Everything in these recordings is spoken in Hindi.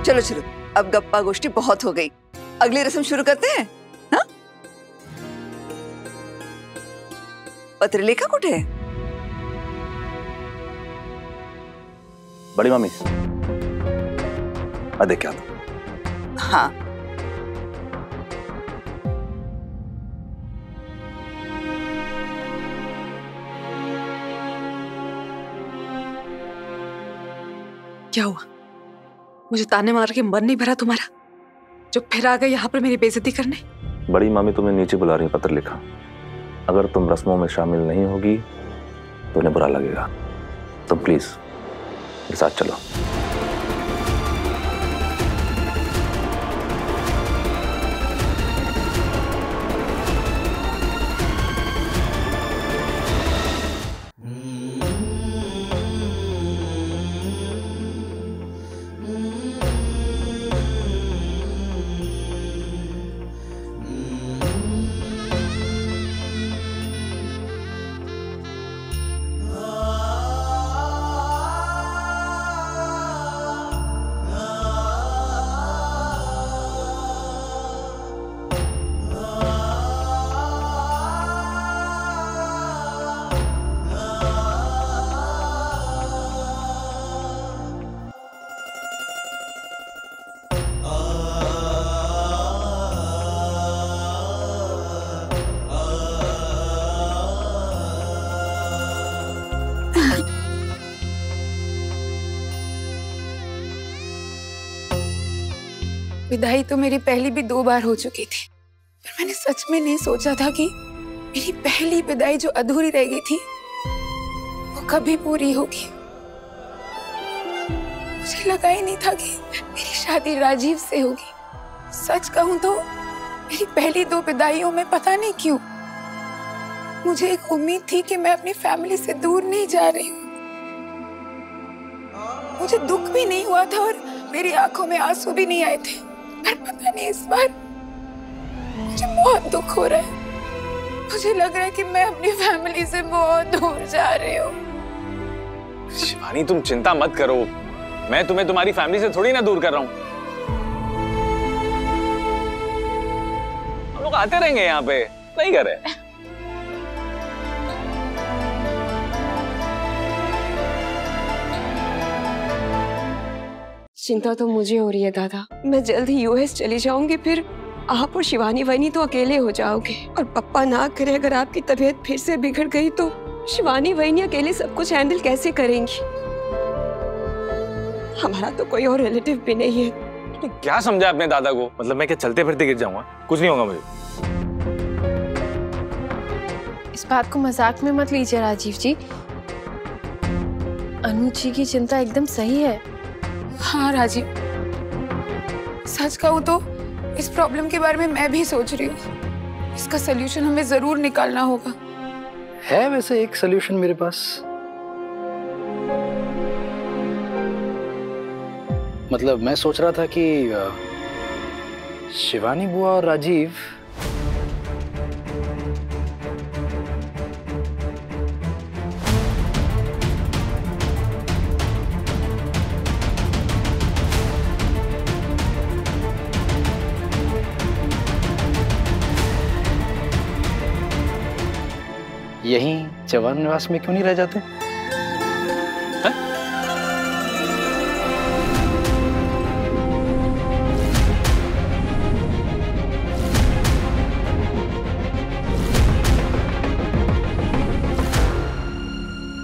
चलो चलो, अब गप्पा गोष्ठी बहुत हो गई, अगली रस्म शुरू करते हैं। हाँ, पत्रलेखा कुठे है? बड़ी मम्मी, मैं देख के आता हूं। हाँ, क्या हुआ? मुझे ताने मार के मन नहीं भरा तुम्हारा, जो फिर आ गए यहाँ पर मेरी बेइज्जती करने? बड़ी मामी तुम्हें नीचे बुला रही है पत्रलेखा। अगर तुम रस्मों में शामिल नहीं होगी तो उन्हें बुरा लगेगा। तुम प्लीज मेरे साथ चलो। विदाई तो मेरी पहली भी 2 बार हो चुकी थी, पर मैंने सच में नहीं सोचा था कि मेरी पहली विदाई जो अधूरी रह गई थी वो कभी पूरी होगी। मुझे लगा ही नहीं था कि मेरी शादी राजीव से होगी। सच कहूं तो मेरी पहली 2 विदाइयों में पता नहीं क्यों मुझे एक उम्मीद थी कि मैं अपनी फैमिली से दूर नहीं जा रही हूँ। मुझे दुख भी नहीं हुआ था और मेरी आंखों में आंसू भी नहीं आए थे, पर पता नहीं इस बार मुझे बहुत दुख हो रहा है। मुझे लग रहा है कि मैं अपनी फैमिली से बहुत दूर जा रही हूँ। शिवानी तुम चिंता मत करो, मैं तुम्हें तुम्हारी फैमिली से थोड़ी ना दूर कर रहा हूँ। हम लोग आते रहेंगे यहाँ पे, नहीं कर रहे। चिंता तो मुझे हो रही है दादा। मैं जल्द ही यूएस चली जाऊंगी, फिर आप और शिवानी वैनी तो अकेले हो जाओगे। और पप्पा ना करे अगर आपकी तबीयत फिर से बिगड़ गई तो शिवानी वैनी अकेले सब कुछ हैंडल कैसे करेंगी? हमारा तो कोई और रिलेटिव भी नहीं है। तो क्या समझा अपने दादा को? मतलब मैं क्या चलते फिरते गिर जाऊंगा? कुछ नहीं होगा मुझे। इस बात को मजाक में मत लीजिए राजीव जी, अनुज जी की चिंता एकदम सही है। हाँ राजीव, सच कहूँ तो इस प्रॉब्लम के बारे में मैं भी सोच रही हूँ। इसका सलूशन हमें जरूर निकालना होगा। है वैसे एक सलूशन मेरे पास। मतलब मैं सोच रहा था कि शिवानी बुआ और राजीव यहीं जवान निवास में क्यों नहीं रह जाते?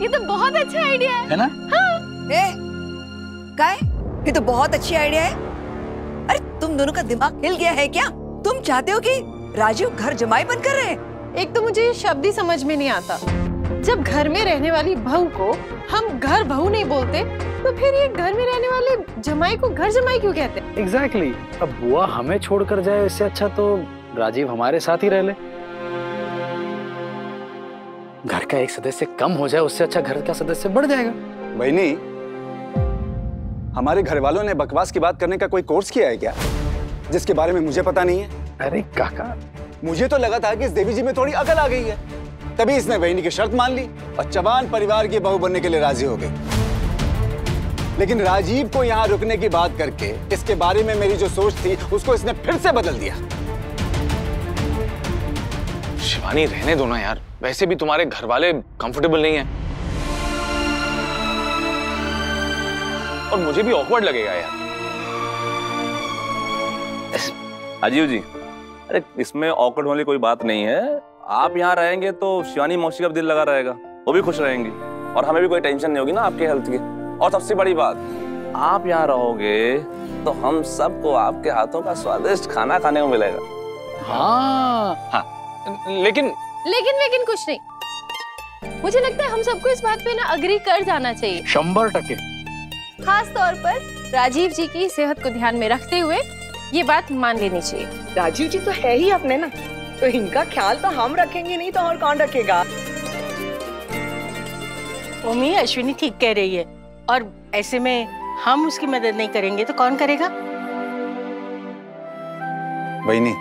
ये तो बहुत अच्छा आइडिया है ना? हाँ। काय? ये तो बहुत अच्छी आइडिया है। अरे तुम दोनों का दिमाग हिल गया है क्या? तुम चाहते हो कि राजीव घर जमाई बनकर रहे? एक तो मुझे ये शब्द ही समझ में नहीं आता। जब घर में रहने वाली बहू को हम घर बहू नहीं बोलते, तो फिर ये घर में रहने वाले जमाई को घर जमाई क्यों कहते हैं? एग्जैक्टली। अब बुआ हमें छोड़कर जाए, इससे अच्छा तो राजीव हमारे साथ ही रह ले। घर का एक सदस्य कम हो जाए, उससे अच्छा घर का सदस्य बढ़ जाएगा। बहनी, हमारे घर वालों ने बकवास की बात करने का कोई कोर्स किया है क्या, जिसके बारे में मुझे पता नहीं है? अरे काका, मुझे तो लगा था कि इस देवी जी में थोड़ी अकल आ गई है, तभी इसने बहनी की शर्त मान ली और चौहान परिवार की बहू बनने के लिए राजी हो गई। लेकिन राजीव को यहाँ रुकने की बात करके इसके बारे में मेरी जो सोच थी उसको इसने फिर से बदल दिया। शिवानी रहने दो ना यार, वैसे भी तुम्हारे घर वाले कंफर्टेबल नहीं हैं और मुझे भी ऑकवर्ड लगेगा यार। अजीब जी, अरे इसमें ऑकवर्ड वाली कोई बात नहीं है। आप यहाँ रहेंगे तो शिवानी मौसी का भी दिल लगा रहेगा, वो भी खुश रहेंगी और हमें भी कोई टेंशन नहीं होगी ना आपके हेल्थ की। और सबसे बड़ी बात, आप यहाँ रहोगे तो हम सबको आपके हाथों का स्वादिष्ट खाना खाने को मिलेगा। हाँ, लेकिन कुछ नहीं। मुझे लगता है हम सबको इस बात पे ना अग्री कर जाना चाहिए 100%। खास तौर पर राजीव जी की सेहत को ध्यान में रखते हुए ये बात मान लेनी चाहिए। राजीव जी तो है ही अपने ना, तो इनका ख्याल तो हम रखेंगे नहीं तो और कौन रखेगा। मम्मी अश्विनी ठीक कह रही है, और ऐसे में हम उसकी मदद नहीं करेंगे तो कौन करेगा? बहनी,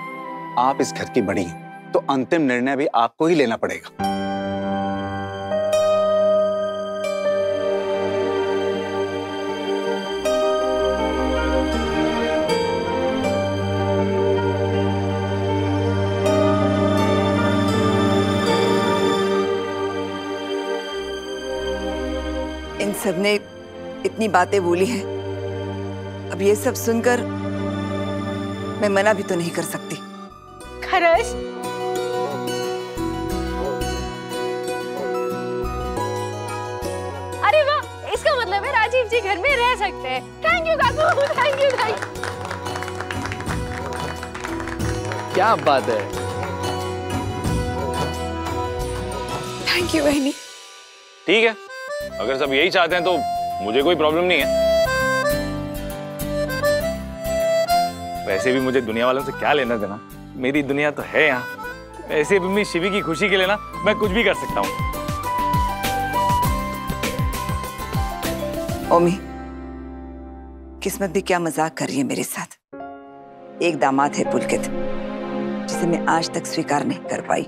आप इस घर की बड़ी हैं, तो अंतिम निर्णय भी आपको ही लेना पड़ेगा। इन सबने इतनी बातें बोली हैं, अब ये सब सुनकर मैं मना भी तो नहीं कर सकती। खरस, अरे वाह, इसका मतलब है राजीव जी घर में रह सकते हैं। Thank you Kaku, thank you. क्या बात है। थैंक यू बहनी। ठीक है, अगर सब यही चाहते हैं तो मुझे कोई प्रॉब्लम नहीं है। वैसे भी मुझे दुनिया वालों से क्या लेना देना, मेरी दुनिया तो है यहाँ। ऐसे भी मैं शिवी की खुशी के लिए ना मैं कुछ भी कर सकता हूँ। ओमी, किस्मत भी क्या मजाक कर रही है मेरे साथ। एक दामाद है पुलकित, जिसे मैं आज तक स्वीकार नहीं कर पाई,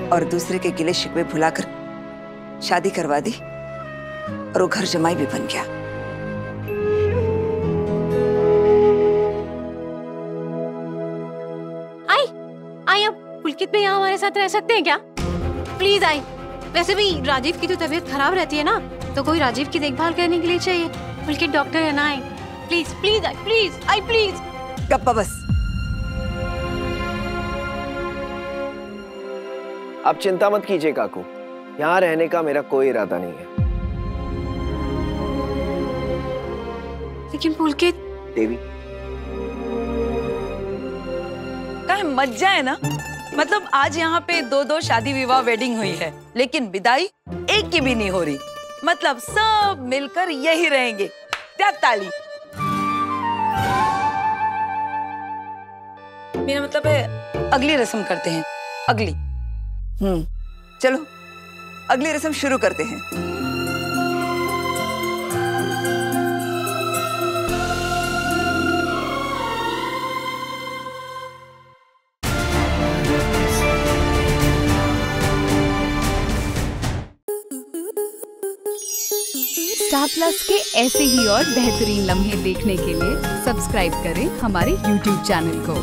और दूसरे के गिले शिकवे भुलाकर शादी करवा दी और वो घर जमाई भी बन गया। आई अब पुलकित भी यहाँ हमारे साथ रह सकते हैं क्या? Please I. वैसे भी राजीव की तो तबीयत खराब रहती है ना, तो कोई राजीव की देखभाल करने के लिए चाहिए। पुलकित डॉक्टर है ना, आई प्लीज प्लीज आई प्लीज आई प्लीज। गप्पा बस। आप चिंता मत कीजिए काकू, यहाँ रहने का मेरा कोई इरादा नहीं है। लेकिन पुलकित देवी, कहीं मत जाए ना। मतलब आज यहाँ पे 2-2 शादी विवाह वेडिंग हुई है, लेकिन विदाई एक की भी नहीं हो रही। मतलब सब मिलकर यही रहेंगे। क्या ताली। मेरा मतलब है अगली रस्म करते हैं। अगली चलो अगली रस्म शुरू करते हैं। स्टार प्लस के ऐसे ही और बेहतरीन लम्हे देखने के लिए सब्सक्राइब करें हमारे YouTube चैनल को।